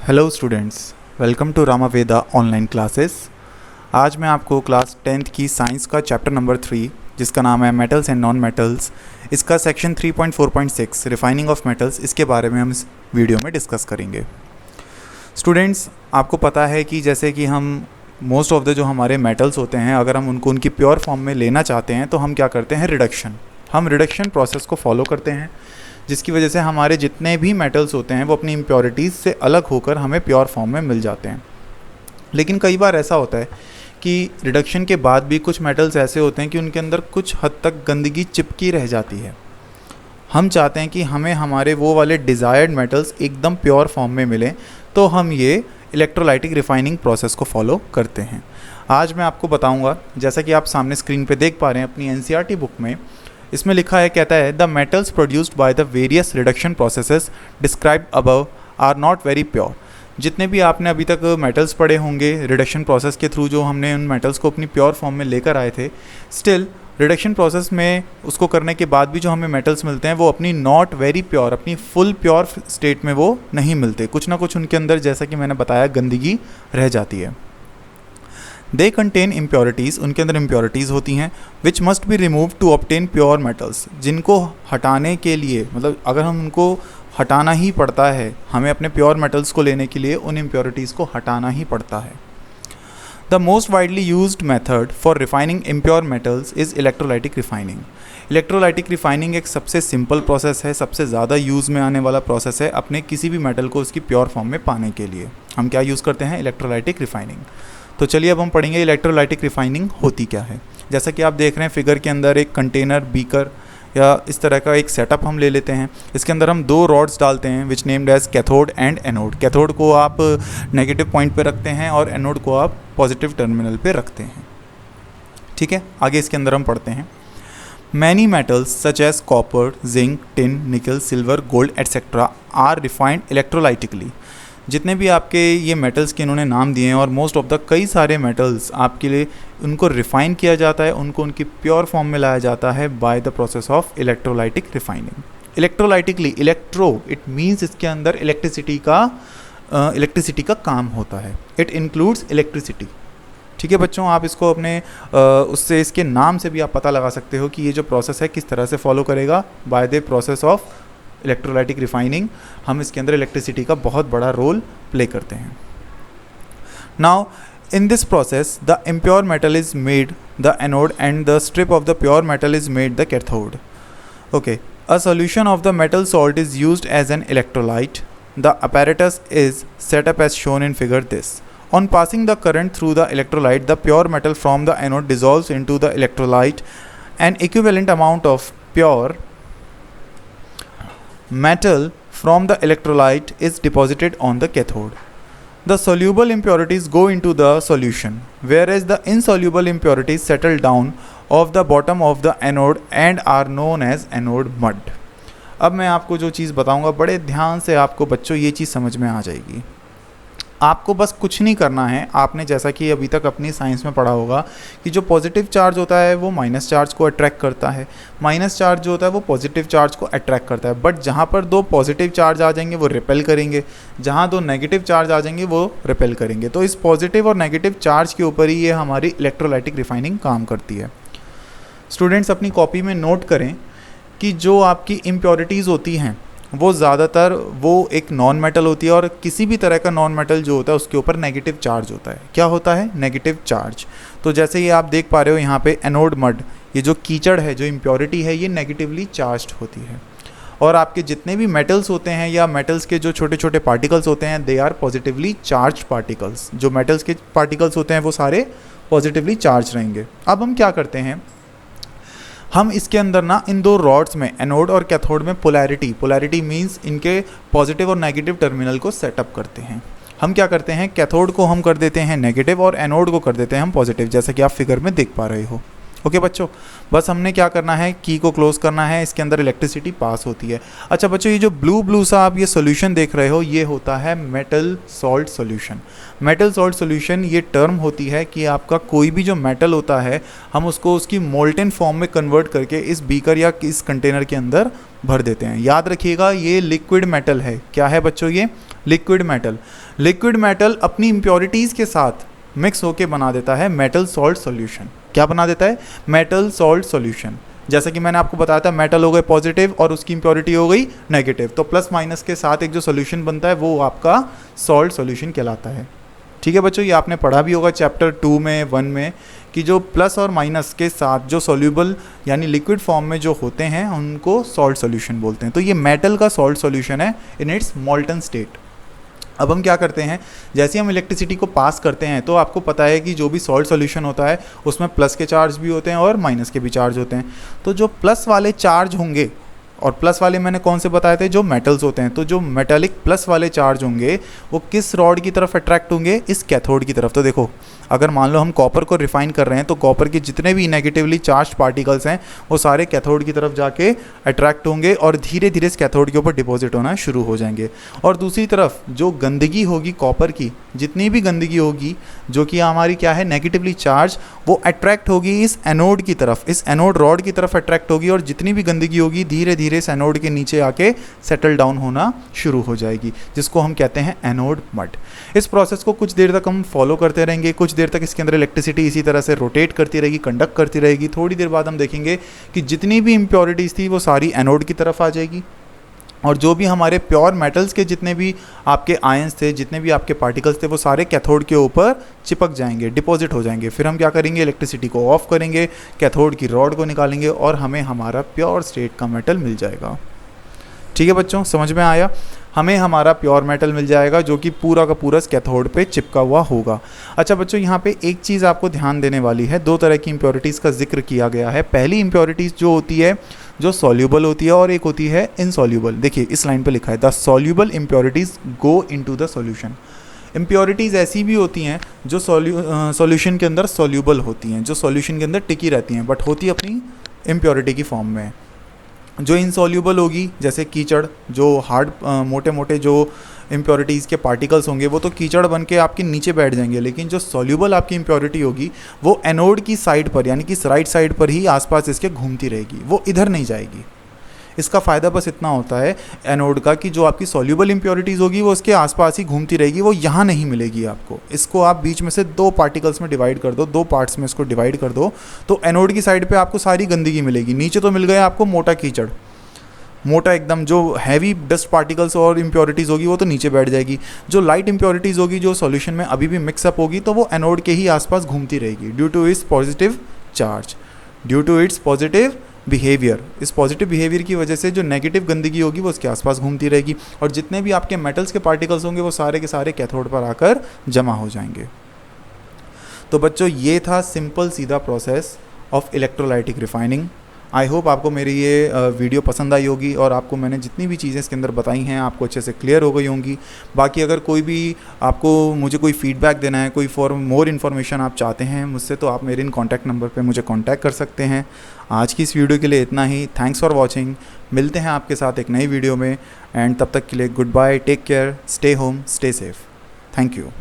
Hello students, welcome to Ramaveda online classes. आज मैं आपको क्लास 10th की साइंस का चैप्टर नंबर 3 जिसका नाम है मेटल्स एंड नॉन मेटल्स, इसका सेक्शन 3.4.6 रिफाइनिंग ऑफ मेटल्स, इसके बारे में हम इस वीडियो में डिस्कस करेंगे। स्टूडेंट्स, आपको पता है कि जैसे कि हम मोस्ट ऑफ द जो हमारे मेटल्स होते हैं, अगर हम उनको उनकी प्योर फॉर्म में लेना चाहते हैं तो हम क्या करते हैं, रिडक्शन। हम रिडक्शन प्रोसेस को फॉलो करते हैं, जिसकी वजह से हमारे जितने भी मेटल्स होते हैं वो अपनी इम्प्योरिटीज़ से अलग होकर हमें प्योर फॉर्म में मिल जाते हैं। लेकिन कई बार ऐसा होता है कि रिडक्शन के बाद भी कुछ मेटल्स ऐसे होते हैं कि उनके अंदर कुछ हद तक गंदगी चिपकी रह जाती है। हम चाहते हैं कि हमें हमारे वो वाले डिज़ायर्ड मेटल्स एकदम प्योर फॉर्म में मिलें, तो हम ये इलेक्ट्रोलाइटिक रिफाइनिंग प्रोसेस को फॉलो करते हैं। आज मैं आपको बताऊंगा, जैसा कि आप सामने स्क्रीन पे देख पा रहे हैं अपनी एनसीईआरटी बुक में, इसमें लिखा है, कहता है the metals produced by the various reduction processes described above are not very pure. जितने भी आपने अभी तक मेटल्स पढ़े होंगे रिडक्शन प्रोसेस के थ्रू, जो हमने उन मेटल्स को अपनी प्योर फॉर्म में लेकर आए थे, स्टिल रिडक्शन प्रोसेस में उसको करने के बाद भी जो हमें मेटल्स मिलते हैं वो अपनी नॉट वेरी प्योर, अपनी फुल प्योर स्टेट में वो नहीं मिलते। कुछ ना कुछ उनके अंदर, जैसा कि मैंने बताया, गंदगी रह जाती है। दे कंटेन इम्प्योरिटीज़, उनके अंदर इम्प्योरिटीज़ होती हैं, which must be remove to obtain pure metals, जिनको हटाने के लिए, मतलब अगर हम उनको हटाना ही पड़ता है, हमें अपने प्योर मेटल्स को लेने के लिए उन इम्प्योरिटीज़ को हटाना ही पड़ता है। The most widely used method for refining impure metals is electrolytic refining. Electrolytic refining एक सबसे सिंपल प्रोसेस है, सबसे ज़्यादा यूज़ में आने वाला प्रोसेस है अपने किसी भी मेटल को उसकी प्योर फॉर्म में पाने के लिए। हम क्या यूज़ करते हैं, इलेक्ट्रोलाइटिक रिफाइनिंग। तो चलिए अब हम पढ़ेंगे इलेक्ट्रोलाइटिक रिफाइनिंग होती क्या है। जैसा कि आप देख रहे हैं फिगर के अंदर, एक कंटेनर, बीकर या इस तरह का एक सेटअप हम ले लेते हैं। इसके अंदर हम दो रॉड्स डालते हैं which named as cathode and anode. Cathode को आप नेगेटिव पॉइंट पे रखते हैं और एनोड को आप पॉजिटिव टर्मिनल पे रखते हैं। ठीक है, आगे इसके अंदर हम पढ़ते हैं। Many metals such as copper, zinc, tin, nickel, silver, gold etcetera are refined electrolytically. जितने भी आपके ये मेटल्स के इन्होंने नाम दिए हैं, और मोस्ट ऑफ द कई सारे मेटल्स आपके लिए उनको रिफ़ाइन किया जाता है, उनको उनकी प्योर फॉर्म में लाया जाता है by the process of electrolytic refining. Electrolytically, electro it means इसके अंदर इलेक्ट्रिसिटी का काम होता है। It includes electricity. ठीक है बच्चों, आप इसको अपने उससे, इसके नाम से भी आप पता लगा सकते हो कि ये जो प्रोसेस है किस तरह से फॉलो करेगा, bye the process of electrolytic refining. हम इसके अंदर इलेक्ट्रिसिटी का बहुत बड़ा रोल प्ले करते हैं। Now in this process the impure metal is made the anode and the strip of the pure metal is made the cathode. Okay, a solution of the metal salt is used as an electrolyte. The apparatus is set up as shown in figure this. On passing the current through the electrolyte, the pure metal from the anode dissolves into the electrolyte. An equivalent amount of pure metal from the electrolyte is deposited on the cathode. The soluble impurities go into the solution, whereas the insoluble impurities settle down of the bottom of the anode and are known as anode mud. अब मैं आपको जो चीज़ बताऊंगा, बड़े ध्यान से आपको बच्चों ये चीज़ समझ में आ जाएगी। आपको बस कुछ नहीं करना है। आपने जैसा कि अभी तक अपनी साइंस में पढ़ा होगा कि जो पॉजिटिव चार्ज होता है वो माइनस चार्ज को अट्रैक्ट करता है, माइनस चार्ज जो होता है वो पॉजिटिव चार्ज को अट्रैक्ट करता है। बट जहाँ पर दो पॉजिटिव चार्ज आ जाएंगे वो रिपेल करेंगे, जहाँ दो नेगेटिव चार्ज आ जाएंगे वो रिपेल करेंगे। तो इस पॉजिटिव और नेगेटिव चार्ज के ऊपर ही ये हमारी इलेक्ट्रोलाइटिक रिफाइनिंग काम करती है। स्टूडेंट्स, अपनी कॉपी में नोट करें कि जो आपकी इम्प्योरिटीज़ होती हैं वो ज़्यादातर वो एक नॉन मेटल होती है, और किसी भी तरह का नॉन मेटल जो होता है उसके ऊपर नेगेटिव चार्ज होता है। क्या होता है, नेगेटिव चार्ज। तो जैसे ये आप देख पा रहे हो यहाँ पे एनोड मड, ये जो कीचड़ है, जो इम्प्योरिटी है, ये नेगेटिवली चार्ज्ड होती है। और आपके जितने भी मेटल्स होते हैं या मेटल्स के जो छोटे छोटे पार्टिकल्स होते हैं, they are positively charge particles. जो मेटल्स के पार्टिकल्स होते हैं वो सारे पॉजिटिवली चार्ज रहेंगे। अब हम क्या करते हैं, हम इसके अंदर ना इन दो रॉड्स में, एनोड और कैथोड में, पोलैरिटी मींस इनके पॉजिटिव और नेगेटिव टर्मिनल को सेटअप करते हैं। हम क्या करते हैं, कैथोड को हम कर देते हैं नेगेटिव और एनोड को कर देते हैं हम पॉजिटिव, जैसा कि आप फिगर में देख पा रहे हो। ओके बच्चों, बस हमने क्या करना है, की को क्लोज करना है, इसके अंदर इलेक्ट्रिसिटी पास होती है। अच्छा बच्चों, ये जो ब्लू सा आप ये सोल्यूशन देख रहे हो, ये होता है metal salt solution. Metal salt solution ये टर्म होती है कि आपका कोई भी जो मेटल होता है, हम उसको उसकी मोल्टेन फॉर्म में कन्वर्ट करके इस बीकर या इस कंटेनर के अंदर भर देते हैं। याद रखिएगा, ये लिक्विड मेटल है। क्या है बच्चों, ये लिक्विड मेटल अपनी इम्प्योरिटीज़ के साथ मिक्स होके बना देता है मेटल सॉल्ट सॉल्यूशन। क्या बना देता है? Metal salt solution. जैसा कि मैंने आपको बताया था, मेटल हो गए पॉजिटिव और उसकी इम्प्योरिटी हो गई नेगेटिव, तो प्लस माइनस के साथ एक जो सॉल्यूशन बनता है वो आपका सॉल्ट सॉल्यूशन कहलाता है। ठीक है बच्चों, ये आपने पढ़ा भी होगा चैप्टर 2 में 1 में कि जो प्लस और माइनस के साथ जो सॉल्यूबल यानी लिक्विड फॉर्म में जो होते हैं उनको सॉल्ट सॉल्यूशन बोलते हैं। तो ये मेटल का सॉल्ट सॉल्यूशन है इन इट्स मोल्टन स्टेट। अब हम क्या करते हैं, जैसे हम इलेक्ट्रिसिटी को पास करते हैं तो आपको पता है कि जो भी सॉल्ट सॉल्यूशन होता है उसमें प्लस के चार्ज भी होते हैं और माइनस के भी चार्ज होते हैं। तो जो प्लस वाले चार्ज होंगे, और प्लस वाले मैंने कौन से बताए थे? जो मेटल्स होते हैं। तो जो मेटालिक प्लस वाले चार्ज होंगे वो किस रॉड की तरफ अट्रैक्ट होंगे? इस कैथोड की तरफ। तो देखो, अगर मान लो हम कॉपर को रिफाइन कर रहे हैं तो कॉपर के जितने भी नेगेटिवली चार्ज पार्टिकल्स हैं वो सारे कैथोड की तरफ जाके अट्रैक्ट होंगे और धीरे धीरे इस कैथोड के ऊपर डिपॉजिट होना शुरू हो जाएंगे। और दूसरी तरफ जो गंदगी होगी कॉपर की, जितनी भी गंदगी होगी जो कि हमारी क्या है नेगेटिवली चार्ज, वो अट्रैक्ट होगी इस एनोड की तरफ, इस एनोड रॉड की तरफ अट्रैक्ट होगी और जितनी भी गंदगी होगी धीरे धीरे इस एनोड के नीचे आके सेटल डाउन होना शुरू हो जाएगी, जिसको हम कहते हैं एनोड मड। इस प्रोसेस को कुछ देर तक हम फॉलो करते रहेंगे, कुछ देर तक इसके अंदर इलेक्ट्रिसिटी इसी तरह से रोटेट करती रहेगी, कंडक्ट करती रहेगी। थोड़ी देर बाद हम देखेंगे कि जितनी भी इम्प्योरिटीज़ थी वो सारी एनोड की तरफ आ जाएगी और जो भी हमारे प्योर मेटल्स के जितने भी आपके आयंस थे, जितने भी आपके पार्टिकल्स थे, वो सारे कैथोड के ऊपर चिपक जाएंगे, डिपॉजिट हो जाएंगे। फिर हम क्या करेंगे, इलेक्ट्रिसिटी को ऑफ करेंगे, कैथोड की रॉड को निकालेंगे और हमें हमारा प्योर स्टेट का मेटल मिल जाएगा। ठीक है बच्चों, समझ में आया? हमें हमारा प्योर मेटल मिल जाएगा जो कि पूरा का पूरा कैथोड पे चिपका हुआ होगा। अच्छा बच्चों, यहाँ पे एक चीज़ आपको ध्यान देने वाली है, दो तरह की इम्प्योरिटीज़ का जिक्र किया गया है। पहली इम्प्योरिटीज़ जो होती है जो सॉल्यूबल होती है और एक होती है इनसॉल्यूबल। देखिए इस लाइन पे लिखा है the soluble impurities go into the solution. Impurities ऐसी भी होती हैं जो सॉल्यूशन के अंदर सॉल्यूबल होती हैं, जो सॉल्यूशन के अंदर टिकी रहती हैं, बट होती अपनी इम्प्योरिटी की फॉर्म में। जो इनसॉल्यूबल होगी जैसे कीचड़, जो हार्ड मोटे मोटे जो इम्प्योरिटीज़ के पार्टिकल्स होंगे वो तो कीचड़ बन के आपके नीचे बैठ जाएंगे, लेकिन जो सॉल्यूबल आपकी इम्प्योरिटी होगी वो एनोड की साइड पर यानी कि राइट साइड पर ही आसपास इसके घूमती रहेगी, वो इधर नहीं जाएगी। इसका फ़ायदा बस इतना होता है एनोड का कि जो आपकी सॉल्यूबल इम्प्योरिटीज़ होगी वो उसके आसपास ही घूमती रहेगी, वो यहाँ नहीं मिलेगी आपको। इसको आप बीच में से दो पार्टिकल्स में डिवाइड कर दो, दो पार्ट्स में इसको डिवाइड कर दो, तो एनोड की साइड पे आपको सारी गंदगी मिलेगी। नीचे तो मिल गया आपको मोटा कीचड़, मोटा एकदम जो हैवी डस्ट पार्टिकल्स और इम्प्योरिटीज़ होगी वो तो नीचे बैठ जाएगी। जो लाइट इम्प्योरिटीज़ होगी जो सॉल्यूशन में अभी भी मिक्सअप होगी तो वो एनोड के ही आसपास घूमती रहेगी due to its positive charge, due to its positive behaviour. इस पॉजिटिव बिहेवियर की वजह से जो नेगेटिव गंदगी होगी वो उसके आसपास घूमती रहेगी और जितने भी आपके मेटल्स के पार्टिकल्स होंगे वो सारे के सारे कैथोड पर आकर जमा हो जाएंगे। तो बच्चों ये था सिंपल सीधा process of electrolytic refining. I hope आपको मेरी ये वीडियो पसंद आई होगी और आपको मैंने जितनी भी चीज़ें इसके अंदर बताई हैं आपको अच्छे से क्लियर हो गई होंगी। बाकी अगर कोई भी आपको मुझे कोई फीडबैक देना है, कोई फॉर मोर इन्फॉर्मेशन आप चाहते हैं मुझसे, तो आप मेरे इन कॉन्टैक्ट नंबर पे मुझे कॉन्टैक्ट कर सकते हैं। आज की इस वीडियो के लिए इतना ही। Thanks for watching. मिलते हैं आपके साथ एक नई वीडियो में, एंड तब तक के लिए goodbye, take care, stay home, stay safe. Thank you.